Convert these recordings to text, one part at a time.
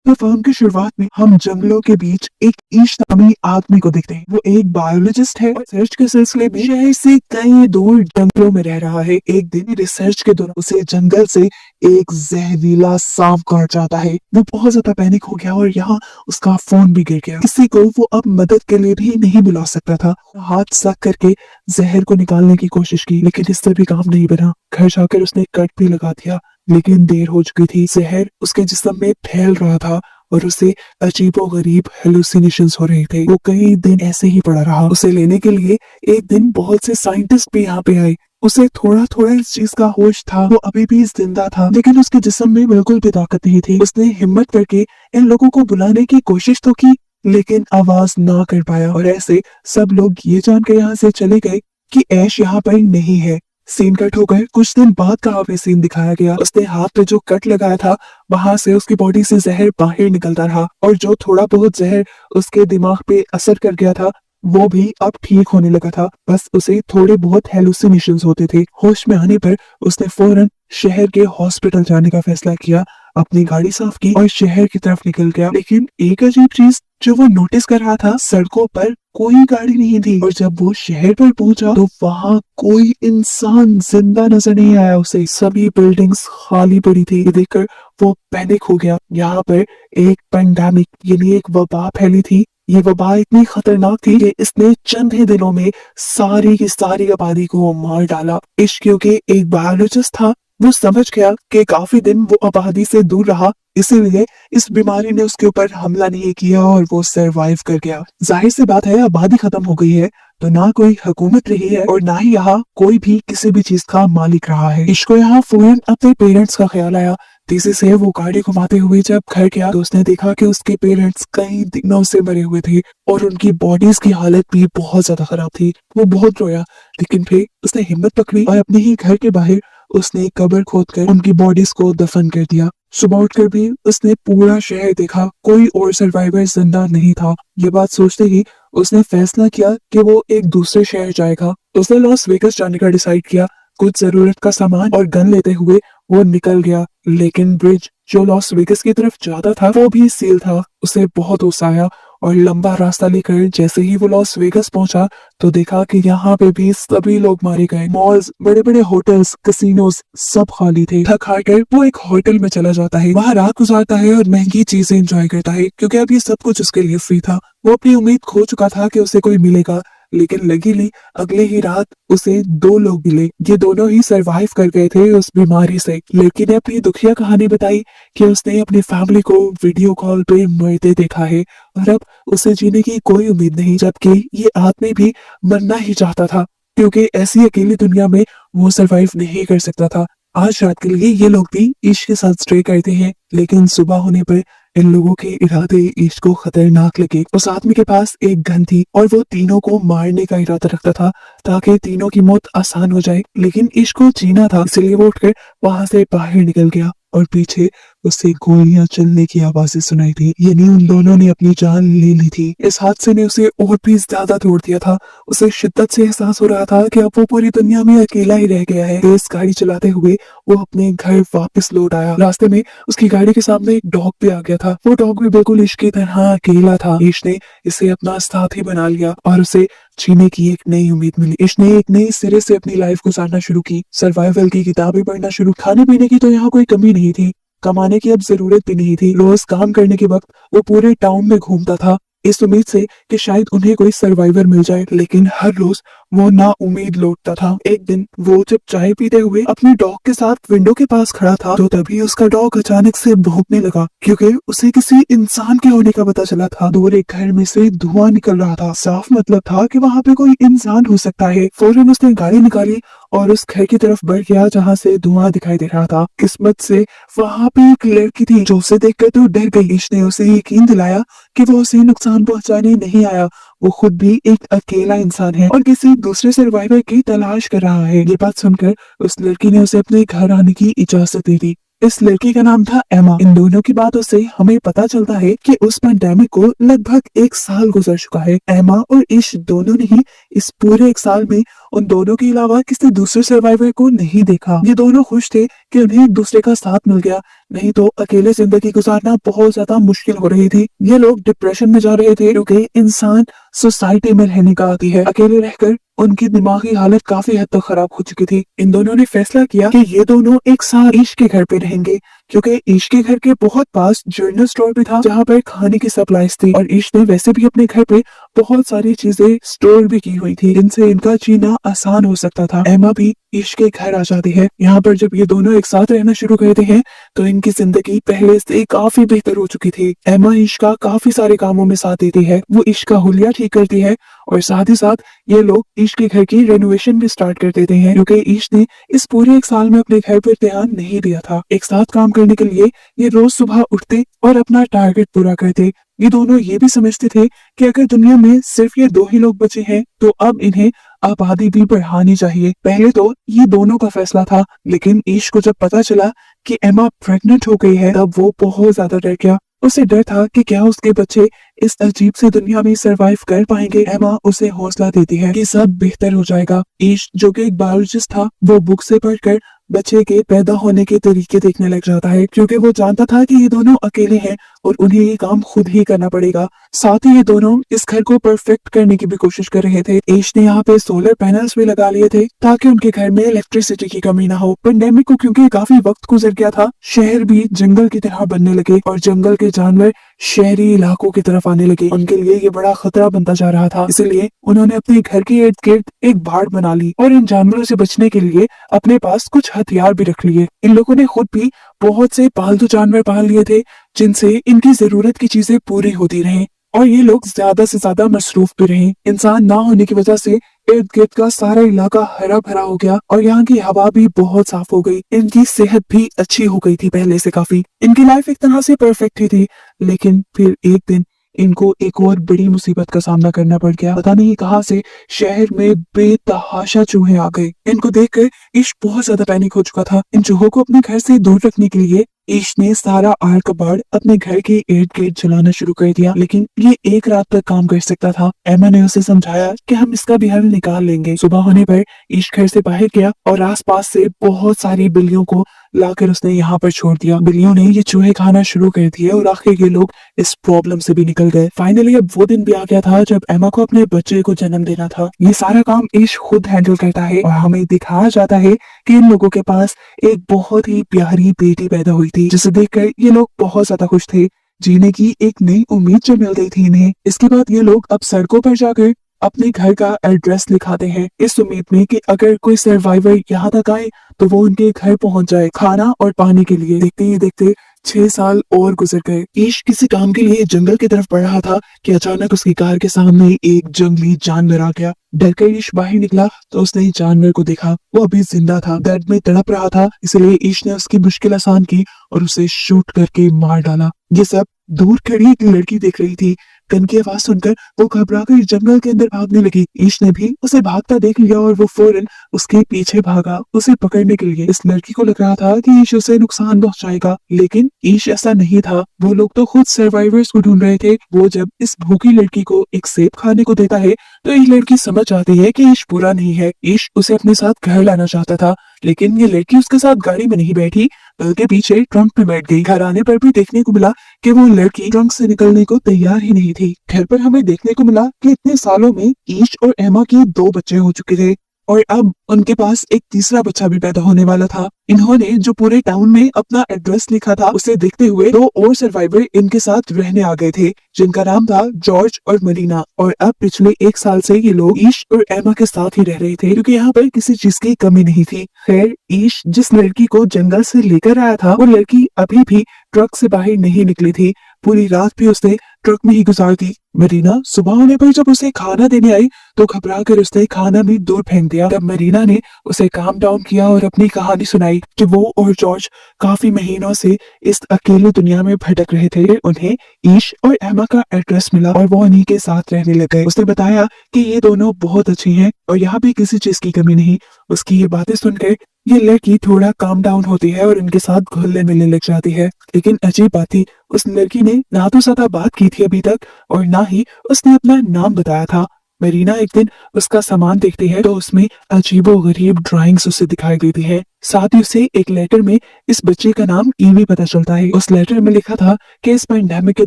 तो फिल्म की शुरुआत में हम जंगलों के बीच एक ईश नामी आदमी को देखते हैं। वो एक बायोलॉजिस्ट है और रिसर्च के सिलसिले में शहर से कई दूर जंगलों में रह रहा है। एक दिन रिसर्च के दौरान उसे जंगल से एक जहरीला सांप काट जाता है। वो बहुत ज्यादा पैनिक हो गया और यहाँ उसका फोन भी गिर गया। किसी को वो अब मदद के लिए भी नहीं बुला सकता था। हाथ सक करके जहर को निकालने की कोशिश की, लेकिन इससे भी काम नहीं बना। घर जाकर उसने कट भी लगा दिया, लेकिन देर हो चुकी थी। जहर उसके जिस्म में फैल रहा था और उसे अजीबोगरीब हेलुसिनेशंस हो रहे थे। वो कई दिन ऐसे ही पड़ा रहा। उसे लेने के लिए एक दिन बहुत से साइंटिस्ट भी यहाँ पे आए। उसे थोड़ा थोड़ा इस चीज का होश था। वो अभी भी जिंदा था, लेकिन उसके जिस्म में बिल्कुल भी ताकत नहीं थी। उसने हिम्मत करके इन लोगों को बुलाने की कोशिश तो की, लेकिन आवाज ना कर पाया। और ऐसे सब लोग ये जानकर यहाँ से चले गए कि ऐश यहाँ पर नहीं है। सीन कट हो गए। कुछ दिन बाद का हमें सीन दिखाया गया। उसने हाथ पे जो कट लगाया था, वहां से उसकी बॉडी से जहर बाहर निकलता रहा और जो थोड़ा बहुत जहर उसके दिमाग पे असर कर गया था, वो भी अब ठीक होने लगा था। बस उसे थोड़े बहुत हेलुसिनेशंस होते थे। होश में आने पर उसने फौरन शहर के हॉस्पिटल जाने का फैसला किया, अपनी गाड़ी साफ की और शहर की तरफ निकल गया। लेकिन एक अजीब चीज जो वो नोटिस कर रहा था, सड़कों पर कोई गाड़ी नहीं थी। और जब वो शहर पर पहुंचा तो वहां कोई इंसान जिंदा नजर नहीं आया उसे। सभी बिल्डिंग्स खाली पड़ी थी। ये देखकर वो पैनिक हो गया। यहाँ पर एक पेंडेमिक यानी एक वबा फैली थी। ये वबा इतनी खतरनाक थी कि इसने चंद ही दिनों में सारी की सारी आबादी को मार डाला। इश्क क्योंकि एक बायोलॉजिस्ट था, वो समझ गया कि काफी दिन वो आबादी से दूर रहा, इसीलिए इस बीमारी ने उसके ऊपर हमला नहीं किया और वो सरवाइव कर गया। जाहिर सी बात है, आबादी खत्म हो गई है तो ना कोई हुकूमत रही है और ना ही यहाँ कोई भी किसी भी चीज का मालिक रहा है। इसको यहाँ फौरन अपने पेरेंट्स का ख्याल आया। तेजी से वो गाड़ी घुमाते हुए जब घर गया तो उसने देखा कि उसके पेरेंट्स कई दिनों से मरे हुए थे और उनकी बॉडीज की हालत भी बहुत ज्यादा खराब थी। वो बहुत रोया, लेकिन फिर उसने हिम्मत पकड़ी और अपने ही घर के बाहर उसने कब्र खोदकर उनकी बॉडीज को दफन कर दिया। सुबह उठकर भी उसने पूरा शहर देखा, कोई और सर्वाइवर जिंदा नहीं था। ये बात सोचते ही उसने फैसला किया कि वो एक दूसरे शहर जाएगा। उसने लॉस वेगस जाने का डिसाइड किया। कुछ जरूरत का सामान और गन लेते हुए वो निकल गया, लेकिन ब्रिज जो लॉस वेगस की तरफ जाता था वो भी सील था। उसे बहुत गुस्सा आया और लंबा रास्ता लेकर जैसे ही वो लॉस वेगस पहुंचा तो देखा कि यहाँ पे भी सभी लोग मारे गए। मॉल्स, बड़े बड़े होटल्स, कैसीनोस सब खाली थे। थक हार कर वो एक होटल में चला जाता है, वहाँ रात गुजारता है और महंगी चीजें एंजॉय करता है, क्योंकि अब ये सब कुछ उसके लिए फ्री था। वो अपनी उम्मीद खो चुका था कि उसे कोई मिलेगा, लेकिन लकीली अगले ही रात उसे दो लोग मिले। ये दोनों ही सरवाइव कर गए थे उस बीमारी से। लड़की ने अपनी दुखिया कहानी बताई कि उसने अपनी फैमिली को वीडियो कॉल पे मरते देखा है और अब उसे जीने की कोई उम्मीद नहीं, जबकि ये आदमी भी मरना ही चाहता था, क्योंकि ऐसी अकेली दुनिया में वो सरवाइव नहीं कर सकता था। आज रात के लिए ये लोग भी इश्क के साथ स्टे करते हैं, लेकिन सुबह होने पर इन लोगों के इरादे इश्क को खतरनाक लगे। उस आदमी के पास एक गन थी और वो तीनों को मारने का इरादा रखता था ताकि तीनों की मौत आसान हो जाए, लेकिन इश्क को जीना था, इसलिए वो उठकर वहां से बाहर निकल गया और पीछे उससे गोलियां चलने की आवाजें सुनाई थी। यानी उन दोनों ने अपनी जान ले ली थी। इस हादसे ने उसे और भी ज्यादा तोड़ दिया था। उसे शिद्दत से एहसास हो रहा था कि अब वो पूरी दुनिया में अकेला ही रह गया है। तेज गाड़ी चलाते हुए वो अपने घर वापस लौट आया। रास्ते में उसकी गाड़ी के सामने एक डॉग भी आ गया था। वो डॉग भी बिल्कुल इश्क की तरह अकेला था। इश्क ने इसे अपना साथी बना लिया और उसे जीने की एक नई उम्मीद मिली। इसने एक नई सिरे से अपनी लाइफ गुजारना शुरू की। सर्वाइवल की किताबें पढ़ना शुरू। खाने पीने की तो यहाँ कोई कमी नहीं थी, कमाने की अब जरूरत भी नहीं थी। रोज काम करने के वक्त वो पूरे टाउन में घूमता था इस उम्मीद से कि शायद उन्हें कोई सर्वाइवर मिल जाए, लेकिन हर रोज वो ना उम्मीद लौटता था। एक दिन वो जब चाय पीते हुए अपने डॉग के साथ विंडो के पास खड़ा था तो तभी उसका डॉग अचानक से भौंकने लगा, क्योंकि उसे किसी इंसान के होने का पता चला था। दूर एक घर में से धुआं निकल रहा था। साफ मतलब था कि वहाँ पे कोई इंसान हो सकता है। फौरन उसने गाड़ी निकाली और उस घर की तरफ बढ़ गया जहाँ से धुआं दिखाई दे रहा था। किस्मत से वहाँ पे एक लड़की थी जो उसे देखकर तो डर गई। इसने उसे यकीन दिलाया कि वो उसे नुकसान पहुंचाने नहीं आया, वो खुद भी एक अकेला इंसान है और किसी दूसरे सर्वाइवर की तलाश कर रहा है। ये बात सुनकर उस लड़की ने उसे अपने घर आने की इजाजत दे दी। इस लड़की का नाम था एमा। इन दोनों की बातों से हमें पता चलता है कि उस पैंडेमिक को लगभग 1 साल गुजर चुका है। एमा और ईश दोनों ने ही इस पूरे 1 साल में उन दोनों के अलावा किसी दूसरे सर्वाइवर को नहीं देखा। ये दोनों खुश थे कि उन्हें एक दूसरे का साथ मिल गया, नहीं तो अकेले जिंदगी गुजारना बहुत ज्यादा मुश्किल हो रही थी। ये लोग डिप्रेशन में जा रहे थे क्योंकि इंसान सोसाइटी में रहने का आदी है। अकेले रहकर उनकी दिमागी हालत काफी हद तक खराब हो चुकी थी। इन दोनों ने फैसला किया कि ये दोनों एक साथ ईश के घर पे रहेंगे, क्योंकि ईश के घर के बहुत पास जनरल स्टोर भी था जहाँ पर खाने की सप्लाईज थी, और ईश ने वैसे भी अपने घर पे बहुत सारी चीजें स्टोर भी की हुई थी जिनसे इनका जीना आसान हो सकता था। एमा भी ईश के घर आ जाती है। यहाँ पर जब ये दोनों एक साथ रहना शुरू करते हैं तो इनकी जिंदगी पहले से काफी बेहतर हो चुकी थी। एमा ईश का काफी सारे कामों में साथ देती है, वो ईश का हुलिया ठीक करती है, और साथ ही साथ ये लोग ईश के घर की रेनोवेशन भी स्टार्ट कर देते हैं, क्योंकि ईश ने इस पूरे 1 साल में अपने घर पर ध्यान नहीं दिया था। एक साथ काम करने के लिए ये रोज सुबह उठते और अपना टारगेट पूरा करते। ये दोनों ये भी समझते थे कि अगर दुनिया में सिर्फ ये 2 ही लोग बचे हैं तो अब इन्हें आबादी भी बढ़ानी चाहिए। पहले तो ये दोनों का फैसला था, लेकिन ईश को जब पता चला कि एमा प्रेग्नेंट हो गई है तब वो बहुत ज्यादा डर गया। उसे डर था कि क्या उसके बच्चे इस अजीब से दुनिया में सरवाइव कर पाएंगे। एमा उसे हौसला देती है कि सब बेहतर हो जाएगा। ईश जो कि एक बायोलॉजिस्ट था, वो बुक से पढ़कर बच्चे के पैदा होने के तरीके देखने लग जाता है, क्योंकि वो जानता था कि ये दोनों अकेले हैं और उन्हें ये काम खुद ही करना पड़ेगा। साथ ही ये दोनों इस घर को परफेक्ट करने की भी कोशिश कर रहे थे। ईश ने यहाँ पे सोलर पैनल्स भी लगा लिए थे ताकि उनके घर में इलेक्ट्रिसिटी की कमी ना हो। पेंडेमिक को क्योंकि काफी वक्त गुजर गया था, शहर भी जंगल की तरह बनने लगे और जंगल के जानवर शहरी इलाकों की तरफ आने लगे। उनके लिए ये बड़ा खतरा बनता जा रहा था, इसलिए उन्होंने अपने घर के इर्द गिर्द एक बाड़ बना ली और इन जानवरों से बचने के लिए अपने पास कुछ हथियार भी रख लिए। इन लोगों ने खुद भी बहुत से पालतू जानवर पाल लिए थे जिनसे इनकी जरूरत की चीजें पूरी होती रहें, और ये लोग ज्यादा से ज्यादा मसरूफ भी रहे। इंसान ना होने की वजह से इर्द गिर्द का सारा इलाका हरा भरा हो गया और यहाँ की हवा भी बहुत साफ हो गई। इनकी सेहत भी अच्छी हो गई थी पहले से काफी। इनकी लाइफ एक तरह से परफेक्ट ही थी, लेकिन फिर एक दिन इनको एक और बड़ी मुसीबत का सामना करना पड़ गया। पता नहीं कहां से शहर में बेतहाशा चूहे आ गए। इनको देखकर ईश बहुत ज्यादा पैनिक हो चुका था। इन चूहों को अपने घर से दूर रखने के लिए ईश ने सारा आड़ कबाड़ अपने घर के इर्द गिर्द जलाना शुरू कर दिया, लेकिन ये एक रात तक काम कर सकता था। एमा ने उसे समझाया कि हम इसका भी हल निकाल लेंगे। सुबह होने पर ईश घर से बाहर गया और आसपास से बहुत सारी बिल्लियों को लाकर उसने यहाँ पर छोड़ दिया। बिल्लियों ने ये चूहे खाना शुरू कर दिए और आखिर ये लोग इस प्रॉब्लम से भी निकल गए। फाइनली अब वो दिन भी आ गया था जब एमा को अपने बच्चे को जन्म देना था। ये सारा काम ईश खुद हैंडल करता है और हमें दिखाया जाता है कि इन लोगों के पास एक बहुत ही प्यारी बेटी पैदा हुई थी, जिसे देखकर ये लोग बहुत ज्यादा खुश थे। जीने की एक नई उम्मीद जो मिल गई थी इन्हें। इसके बाद ये लोग अब सड़कों पर जाकर अपने घर का एड्रेस लिखाते हैं, इस उम्मीद में कि अगर कोई सर्वाइवर यहाँ तक आए तो वो उनके घर पहुंच जाए खाना और पानी के लिए। देखते ही देखते 6 साल और गुजर गए। ईश किसी काम के लिए जंगल की तरफ बढ़ रहा था कि अचानक उसकी कार के सामने एक जंगली जानवर आ गया। डरकर ईश बाहर निकला तो उसने जानवर को देखा। वो अभी जिंदा था, दर्द में तड़प रहा था, इसलिए ईश ने उसकी मुश्किल आसान की और उसे शूट करके मार डाला। ये सब दूर खड़ी एक लड़की देख रही थी। गन की आवाज सुनकर वो घबराकर जंगल के अंदर भागने लगी। ईश ने भी उसे भागता देख लिया और वो फौरन उसके पीछे भागा उसे पकड़ने के लिए। इस लड़की को लग रहा था कि ईश उसे नुकसान पहुंचाएगा, लेकिन ईश ऐसा नहीं था। वो लोग तो खुद सर्वाइवर्स को ढूंढ रहे थे। वो जब इस भूखी लड़की को एक सेब खाने को देता है तो ये लड़की समझ जाती है कि ईश बुरा नहीं है। ईश उसे अपने साथ घर लाना चाहता था, लेकिन ये लड़की उसके साथ गाड़ी में नहीं बैठी बल्कि पीछे ट्रंक पे बैठ गई। घर आने पर भी देखने को मिला कि वो लड़की ट्रंक से निकलने को तैयार ही नहीं थी। घर पर हमें देखने को मिला कि इतने सालों में ईश और एमा के 2 बच्चे हो चुके थे और अब उनके पास एक तीसरा बच्चा भी पैदा होने वाला था। इन्होंने जो पूरे टाउन में अपना एड्रेस लिखा था उसे देखते हुए 2 और सर्वाइवर इनके साथ रहने आ गए थे, जिनका नाम था जॉर्ज और मरीना। और अब पिछले 1 साल से ये लोग ईश और एमा के साथ ही रह रहे थे, क्योंकि यहाँ पर किसी चीज की कमी नहीं थी। खैर, ईश जिस लड़की को जंगल से लेकर आया था वो लड़की अभी भी ट्रक से बाहर नहीं निकली थी। पूरी रात भी उसने ट्रक में ही गुजार दी। मरीना सुबह होने पर जब उसे खाना देने आई तो घबरा कर उसने खाना भी दूर फेंक दिया। तब मरीना ने उसे काम डाउन किया और अपनी कहानी सुनाई कि वो और जॉर्ज काफी महीनों से इस अकेली दुनिया में भटक रहे थे। उन्हें ईश और एमा का एड्रेस मिला और वो उन्हीं के साथ रहने लग गए। उसने बताया कि ये दोनों बहुत अच्छी हैं और यहाँ भी किसी चीज की कमी नहीं। उसकी ये बातें सुनकर ये लड़की थोड़ा काम डाउन होती है और उनके साथ घुलने मिलने लग जाती है। लेकिन अजीब बात थी, उस लड़की ने ना तो ज्यादा बात की थी अभी तक और ना ही उसने अपना नाम बताया था। मरीना एक दिन उसका सामान देखती है तो उसमें अजीबो गरीब ड्राइंग्स उसे दिखाई देती है। साथ ही उसे एक लेटर में इस बच्चे का नाम ईवी पता चलता है। उस लेटर में लिखा था कि इस पैंडेमिक के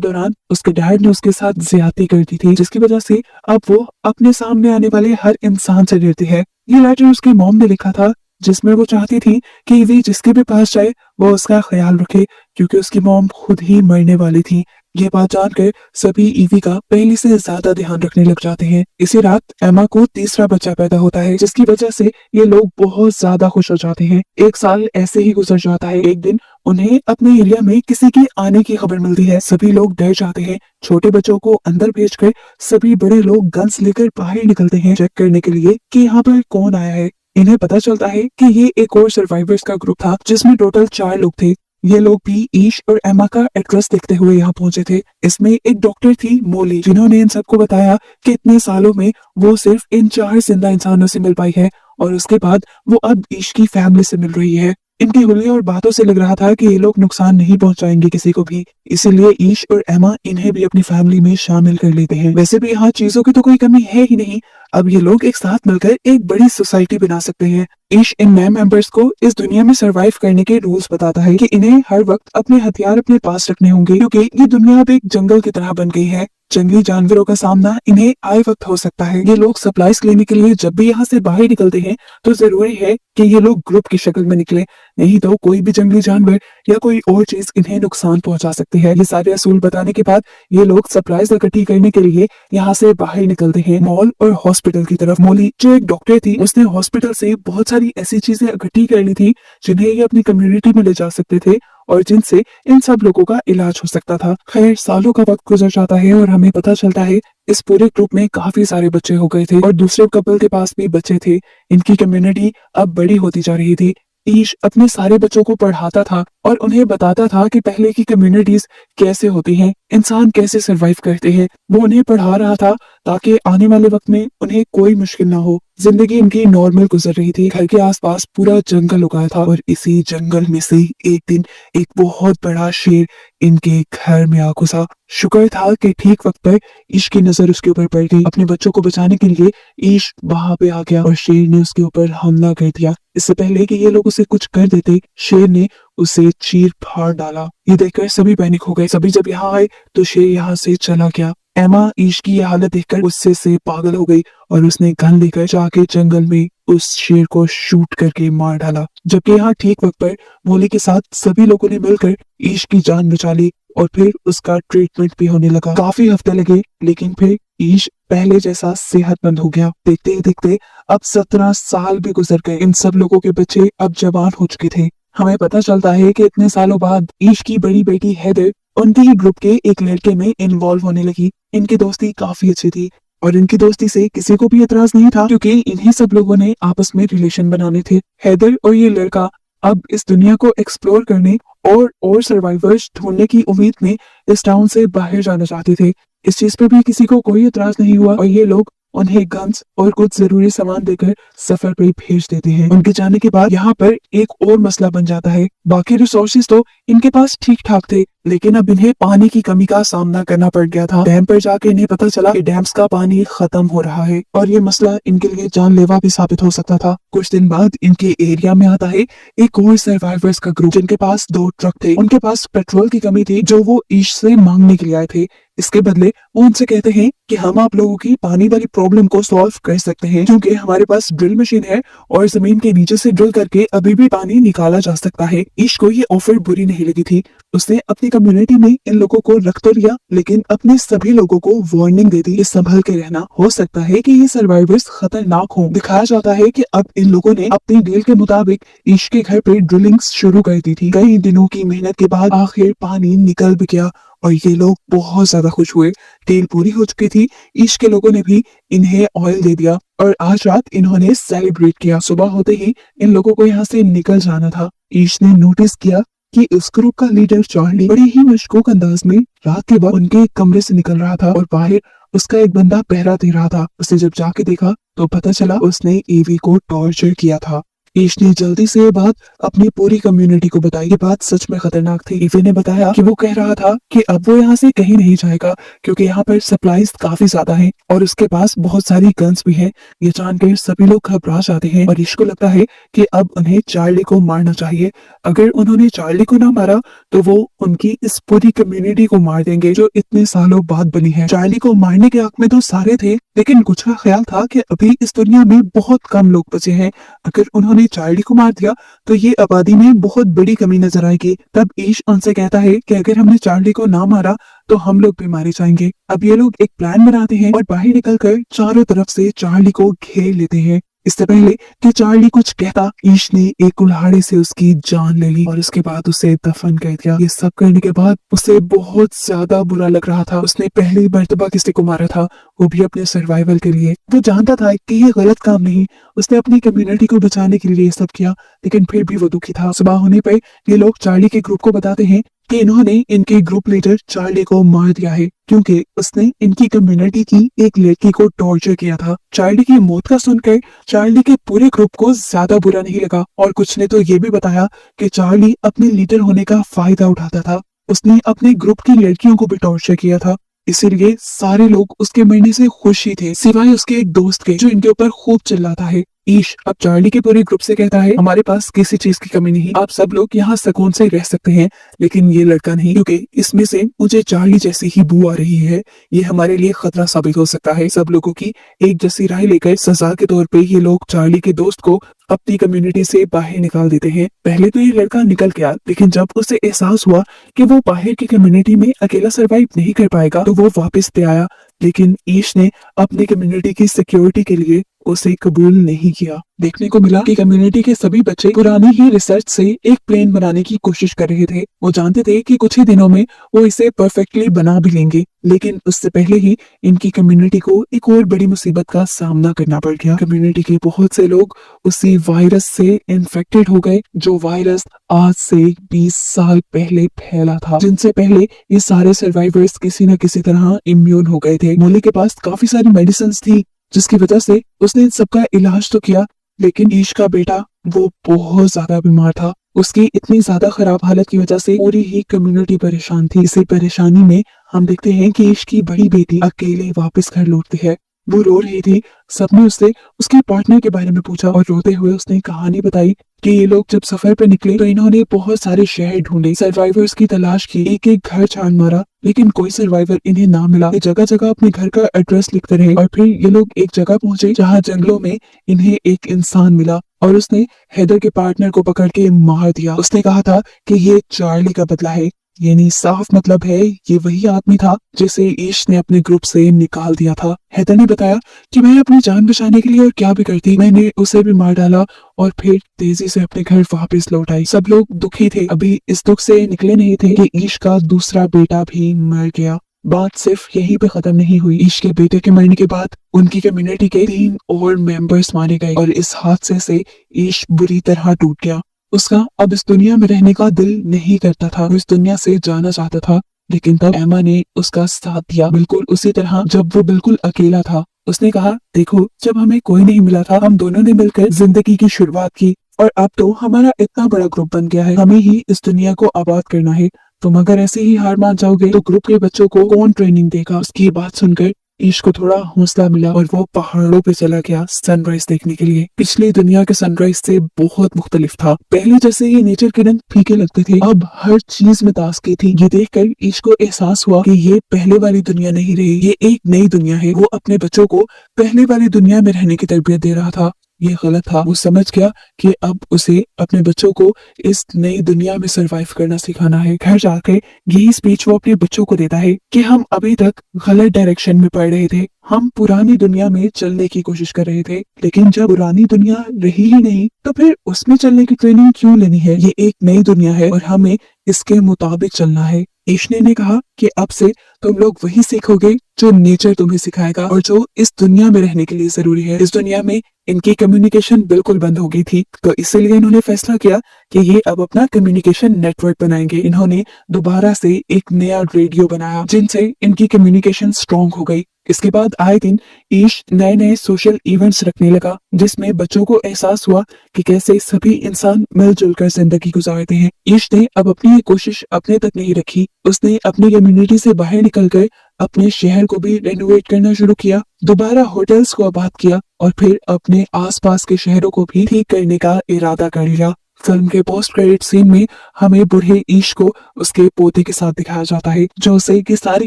दौरान उसके डैड ने उसके साथ ज्यादती कर दी थी, जिसकी वजह से अब वो अपने सामने आने वाले हर इंसान से डरती है। ये लेटर उसकी मॉम ने लिखा था जिसमें वो चाहती थी कि ईवी जिसके भी पास जाए वो उसका ख्याल रखे, क्योंकि उसकी मॉम खुद ही मरने वाली थी। ये बात जानकर सभी ईवी का पहले से ज्यादा ध्यान रखने लग जाते हैं। इसी रात एमा को तीसरा बच्चा पैदा होता है, जिसकी वजह से ये लोग बहुत ज्यादा खुश हो जाते हैं। एक साल ऐसे ही गुजर जाता है। एक दिन उन्हें अपने एरिया में किसी के आने की खबर मिलती है। सभी लोग डर जाते हैं। छोटे बच्चों को अंदर भेजकर सभी बड़े लोग गन्स लेकर बाहर निकलते हैं चेक करने के लिए कि यहाँ पर कौन आया है। इन्हें पता चलता है कि ये एक और सर्वाइवर्स का ग्रुप था जिसमें टोटल 4 लोग थे। ये लोग भी ईश और एमा का एड्रेस देखते हुए यहाँ पहुंचे थे। इसमें एक डॉक्टर थी मोली, जिन्होंने इन सबको बताया कि इतने सालों में वो सिर्फ इन 4 जिंदा इंसानों से मिल पाई है और उसके बाद वो अब ईश की फैमिली से मिल रही है। इनकी हुलिया और बातों से लग रहा था कि ये लोग नुकसान नहीं पहुंचाएंगे किसी को भी, इसीलिए ईश और एमा इन्हें भी अपनी फैमिली में शामिल कर लेते हैं। वैसे भी यहाँ चीजों की तो कोई कमी है ही नहीं। अब ये लोग एक साथ मिलकर एक बड़ी सोसाइटी बना सकते हैं। ईश इन नए मेंबर्स को इस दुनिया में सरवाइव करने के रूल्स बताता है कि इन्हें हर वक्त अपने हथियार अपने पास रखने होंगे, क्योंकि ये दुनिया अब एक जंगल की तरह बन गई है। जंगली जानवरों का सामना इन्हें आए वक्त हो सकता है। ये लोग सप्लाईज लेने के लिए जब भी यहाँ से बाहर निकलते हैं तो जरूरी है कि ये लोग ग्रुप की शक्ल में निकले, नहीं तो कोई भी जंगली जानवर या कोई और चीज इन्हें नुकसान पहुंचा सकती है। ये सारे असूल बताने के बाद ये लोग सप्लाईज इकट्ठी करने के लिए यहाँ से बाहर निकलते हैं मॉल और हॉस्पिटल की तरफ। मोली जो एक डॉक्टर थी, उसने हॉस्पिटल से बहुत सारी ऐसी चीजें इकट्ठी कर ली थी जिन्हें ये अपनी कम्युनिटी में ले जा सकते थे और जिनसे इन सब लोगों का इलाज हो सकता था। खैर सालों का वक्त गुजर जाता है और हमें पता चलता है इस पूरे ग्रुप में काफी सारे बच्चे हो गए थे और दूसरे कपल के पास भी बच्चे थे। इनकी कम्युनिटी अब बड़ी होती जा रही थी। ईश अपने सारे बच्चों को पढ़ाता था और उन्हें बताता था कि पहले की कम्युनिटीज कैसे होती हैं, इंसान कैसे सरवाइव करते हैं। वो उन्हें पढ़ा रहा था ताकि आने वाले वक्त में उन्हें कोई मुश्किल ना हो। जिंदगी इनकी नॉर्मल गुजर रही थी। घर के आसपास पूरा जंगल उगा था और इसी जंगल में से एक दिन एक बहुत बड़ा शेर इनके घर में आ घुसा। शुक्र था कि ठीक वक्त पर ईश की नजर उसके ऊपर पड़ गई। अपने बच्चों को बचाने के लिए ईश वहां पे आ गया और शेर ने उसके ऊपर हमला कर दिया। इससे पहले कि ये लोग उसे कुछ कर देते, शेर ने उसे चीर फाड़ डाला। ये देखकर सभी पैनिक हो गए। सभी जब यहाँ आए तो शेर यहाँ से चला गया। एमा ईश की ये हालत देखकर गुस्से से पागल हो गई और उसने गन लेकर जाके जंगल में उस शेर को शूट करके मार डाला। जबकि यहाँ ठीक वक्त पर मोली के साथ सभी लोगों ने मिलकर ईश की जान बचा ली और फिर उसका ट्रीटमेंट भी होने लगा। काफी हफ्ते लगे लेकिन फिर ईश पहले जैसा सेहतमंद हो गया। देखते ही देखते अब 17 साल भी गुजर गए। इन सब लोगों के बच्चे अब जवान हो चुके थे। हमें पता चलता है कि इतने सालों बाद ईश की बड़ी बेटी हैदर उनके ही ग्रुप के एक लड़के में इन्वॉल्व होने लगी। इनकी दोस्ती काफी अच्छी थी और इनकी दोस्ती से किसी को भी एतराज नहीं था, क्योंकि इन्हीं सब लोगों ने आपस में रिलेशन बनाने थे। हैदर और ये लड़का अब इस दुनिया को एक्सप्लोर करने और सर्वाइवर्स ढूंढने की उम्मीद में इस टाउन से बाहर जाना चाहते थे। इस चीज पे भी किसी को कोई एतराज नहीं हुआ और ये लोग उन्हें गन्स और कुछ जरूरी सामान देकर सफर पे भेज देते हैं। उनके जाने के बाद यहाँ पर एक और मसला बन जाता है। बाकी रिसोर्सेज तो इनके पास ठीक ठाक थे, लेकिन अब इन्हें पानी की कमी का सामना करना पड़ गया था। डैम पर जाके इन्हें पता चला कि डैम्स का पानी खत्म हो रहा है और ये मसला इनके लिए जानलेवा भी साबित हो सकता था। कुछ दिन बाद इनके एरिया में आता है एक और सर्वाइवर्स का ग्रुप, जिनके पास 2 ट्रक थे। उनके पास पेट्रोल की कमी थी जो वो ईश से मांगने के लिए आए थे। इसके बदले वो उनसे कहते हैं कि हम आप लोगों की पानी वाली प्रॉब्लम को सॉल्व कर सकते हैं, क्योंकि हमारे पास ड्रिल मशीन है और जमीन के नीचे से ड्रिल करके अभी भी पानी निकाला जा सकता है। ईश को ये ऑफर बुरी नहीं लगी थी। उसने अपनी कम्युनिटी में इन लोगों को रख तो लिया, लेकिन अपने सभी लोगों को वार्निंग दे दी कि संभल के रहना, हो सकता है कि ये सर्वाइवर्स खतरनाक हों। दिखाया जाता है कि अब इन लोगों ने अपनी डील के मुताबिक ईश के घर पे ड्रिलिंग शुरू कर दी थी। कई दिनों की मेहनत के बाद आखिर पानी निकल भी गया और ये लोग बहुत ज्यादा खुश हुए। डील पूरी हो चुकी थी। ईश के लोगों ने भी इन्हें ऑयल दे दिया और आज रात इन्होंने सेलिब्रेट किया। सुबह होते ही इन लोगों को यहाँ से निकल जाना था। ईश ने नोटिस किया कि उस ग्रुप का लीडर चार्ली बड़े ही मशकूक अंदाज में रात के बाद उनके कमरे से निकल रहा था और बाहर उसका एक बंदा पहरा दे रहा था। उसे जब जाके देखा तो पता चला उसने ईवी को टॉर्चर किया था। ईश ने जल्दी से ये बात अपनी पूरी कम्युनिटी को बताई। ये बात सच में खतरनाक थी। ईवी ने बताया कि वो कह रहा था कि अब वो यहाँ से कहीं नहीं जाएगा क्योंकि यहाँ पर सप्लाईज काफी ज्यादा हैं और उसके पास बहुत सारी गन्स भी हैं। ये जानकर सभी लोग घबरा जाते हैं और ईश को लगता है कि अब उन्हें चार्ली को मारना चाहिए। अगर उन्होंने चार्ली को ना मारा तो वो उनकी इस पूरी कम्युनिटी को मार देंगे जो इतने सालों बाद बनी है। चार्ली को मारने के हक में तो सारे थे, लेकिन कुछ का ख्याल था कि अभी इस दुनिया में बहुत कम लोग बचे हैं। अगर उन्होंने चार्ली को मार दिया तो ये आबादी में बहुत बड़ी कमी नजर आएगी। तब ईश उनसे कहता है कि अगर हमने चार्ली को ना मारा तो हम लोग भी मारे जाएंगे। अब ये लोग एक प्लान बनाते हैं और बाहर निकलकर चारों तरफ से चार्ली को घेर लेते हैं। इससे पहले कि चार्ली कुछ कहता, ईश ने एक कुल्हाड़ी से उसकी जान ले ली और उसके बाद उसे दफन कर दिया। ये सब करने के बाद उसे बहुत ज्यादा बुरा लग रहा था। उसने पहली मर्तबा किसी को मारा था, वो भी अपने सर्वाइवल के लिए। वो जानता था कि ये गलत काम नहीं, उसने अपनी कम्युनिटी को बचाने के लिए ये सब किया, लेकिन फिर भी वो दुखी था। सुबह होने पर ये लोग चार्ली के ग्रुप को बताते हैं कि इन्होंने इनके ग्रुप लीडर चार्ली को मार दिया है क्योंकि उसने इनकी कम्युनिटी की एक लड़की को टॉर्चर किया था। चार्ली की मौत का सुनकर चार्ली के पूरे ग्रुप को ज्यादा बुरा नहीं लगा और कुछ ने तो ये भी बताया कि चार्ली अपने लीडर होने का फायदा उठाता था। उसने अपने ग्रुप की लड़कियों को भी टॉर्चर किया था, इसीलिए सारे लोग उसके मरने से खुश ही थे सिवाय उसके एक दोस्त के जो इनके ऊपर खूब चिल्लाता है। ईश अब चार्ली के पूरे ग्रुप से कहता है, हमारे पास किसी चीज की कमी नहीं, आप सब लोग यहाँ सुकून से रह सकते हैं, लेकिन ये लड़का नहीं क्योंकि इसमें से मुझे चार्ली जैसी ही बू आ रही है। ये हमारे लिए खतरा साबित हो सकता है। सब लोगों की एक जैसी राय लेकर सजा के तौर पे ये लोग चार्ली के दोस्त को अपनी कम्युनिटी से बाहर निकाल देते हैं। पहले तो ये लड़का निकल गया, लेकिन जब उसे एहसास हुआ कि वो बाहर की कम्युनिटी में अकेला सरवाइव नहीं कर पाएगा तो वो वापस पे आया। लेकिन ईश ने अपनी कम्युनिटी की सिक्योरिटी के लिए उसे कबूल नहीं किया। देखने को मिला कि कम्युनिटी के सभी बच्चे पुरानी ही रिसर्च से एक प्लेन बनाने की कोशिश कर रहे थे। वो जानते थे कि कुछ ही दिनों में वो इसे परफेक्टली बना भी लेंगे, लेकिन उससे पहले ही इनकी कम्युनिटी को एक और बड़ी मुसीबत का सामना करना पड़ गया। कम्युनिटी के बहुत से लोग उसी वायरस से इन्फेक्टेड हो गए जो वायरस आज से 20 साल पहले फैला था, जिनसे पहले ये सारे सर्वाइवर्स किसी न किसी तरह इम्यून हो गए थे। मोली के पास काफी सारी मेडिसिन थी जिसकी वजह से उसने इन सबका इलाज तो किया, लेकिन ईश का बेटा वो बहुत ज्यादा बीमार था। उसकी इतनी ज्यादा खराब हालत की वजह से पूरी ही कम्युनिटी परेशान थी। इसी परेशानी में हम देखते हैं कि ईश की बड़ी बेटी अकेले वापस घर लौटती है। वो रो रही थी। सबने उससे उसके पार्टनर के बारे में पूछा और रोते हुए उसने कहानी बताई कि ये लोग जब सफर पे निकले तो इन्होंने बहुत सारे शहर ढूंढे, सर्वाइवर्स की तलाश की, एक एक घर छान मारा, लेकिन कोई सर्वाइवर इन्हें ना मिला। ये जगह जगह अपने घर का एड्रेस लिखते रहे और फिर ये लोग एक जगह पहुंचे जहाँ जंगलों में इन्हें एक इंसान मिला और उसने हैदर के पार्टनर को पकड़ के मार दिया। उसने कहा था कि ये चार्ली का बदला है, यानी साफ मतलब है ये वही आदमी था जिसे ईश ने अपने ग्रुप से निकाल दिया था। हैदर ने बताया कि मैं अपनी जान बचाने के लिए और क्या भी करती, मैंने उसे भी मार डाला और फिर तेजी से अपने घर वापस लौट आई। सब लोग दुखी थे, अभी इस दुख से निकले नहीं थे कि ईश का दूसरा बेटा भी मर गया। बात सिर्फ यहीं पे खत्म नहीं हुई। ईश के बेटे के मरने के बाद उनकी कम्युनिटी के 3 और मेंबर्स मारे गए और इस हादसे से ईश बुरी तरह टूट गया। उसका अब इस दुनिया में रहने का दिल नहीं करता था, वो इस दुनिया से जाना चाहता था, लेकिन तब एमा ने उसका साथ दिया, बिल्कुल उसी तरह जब वो बिल्कुल अकेला था। उसने कहा, देखो जब हमें कोई नहीं मिला था हम दोनों ने मिलकर जिंदगी की शुरुआत की और अब तो हमारा इतना बड़ा ग्रुप बन गया है, हमें ही इस दुनिया को आबाद करना है। तुम अगर ऐसे ही हार मान जाओगे तो ग्रुप के बच्चों को कौन ट्रेनिंग देगा। उसकी बात सुनकर ईश को थोड़ा हौसला मिला और वो पहाड़ों पे चला गया सनराइज देखने के लिए। पिछली दुनिया के सनराइज से बहुत मुख्तलिफ था। पहले जैसे ये नेचर के रंग फीके लगते थे, अब हर चीज में ताजगी थी। ये देखकर ईश को एहसास हुआ कि ये पहले वाली दुनिया नहीं रही, ये एक नई दुनिया है। वो अपने बच्चों को पहले वाली दुनिया में रहने की तरबियत दे रहा था, ये गलत था। वो समझ गया कि अब उसे अपने बच्चों को इस नई दुनिया में सरवाइव करना सिखाना है। घर जाकर यही स्पीच वो अपने बच्चों को देता है कि हम अभी तक गलत डायरेक्शन में पड़ रहे थे, हम पुरानी दुनिया में चलने की कोशिश कर रहे थे, लेकिन जब पुरानी दुनिया रही ही नहीं तो फिर उसमें चलने की ट्रेनिंग क्यों लेनी है। ये एक नई दुनिया है और हमें इसके मुताबिक चलना है। ईशने ने कहा कि अब से तुम लोग वही सीखोगे जो नेचर तुम्हें सिखाएगा और जो इस दुनिया में रहने के लिए जरूरी है। इस दुनिया में इनकी कम्युनिकेशन बिल्कुल बंद हो गई थी, तो इसीलिए इन्होंने फैसला किया कि ये अब अपना कम्युनिकेशन नेटवर्क बनाएंगे। इन्होंने दोबारा से एक नया रेडियो बनाया जिनसे इनकी कम्युनिकेशन स्ट्रांग हो गई। इसके बाद आए दिन ईश नए नए सोशल इवेंट्स रखने लगा जिसमें बच्चों को एहसास हुआ कि कैसे सभी इंसान मिलजुल कर जिंदगी गुजारते हैं। ईश ने अब अपनी ये कोशिश अपने तक नहीं रखी, उसने अपनी कम्युनिटी से बाहर निकलकर अपने शहर को भी रेनोवेट करना शुरू किया, दोबारा होटल्स को आबाद किया और फिर अपने आसपास के शहरों को भी ठीक करने का इरादा कर लिया। फिल्म के पोस्ट क्रेडिट सीन में हमें बूढ़े ईश को उसके पोते के साथ दिखाया जाता है जो उसे की सारी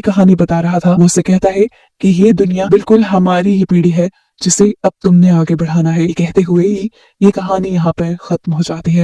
कहानी बता रहा था। वो उसे कहता है कि ये दुनिया बिल्कुल हमारी ही पीढ़ी है जिसे अब तुमने आगे बढ़ाना है। ये कहते हुए ही ये कहानी यहाँ पर खत्म हो जाती है।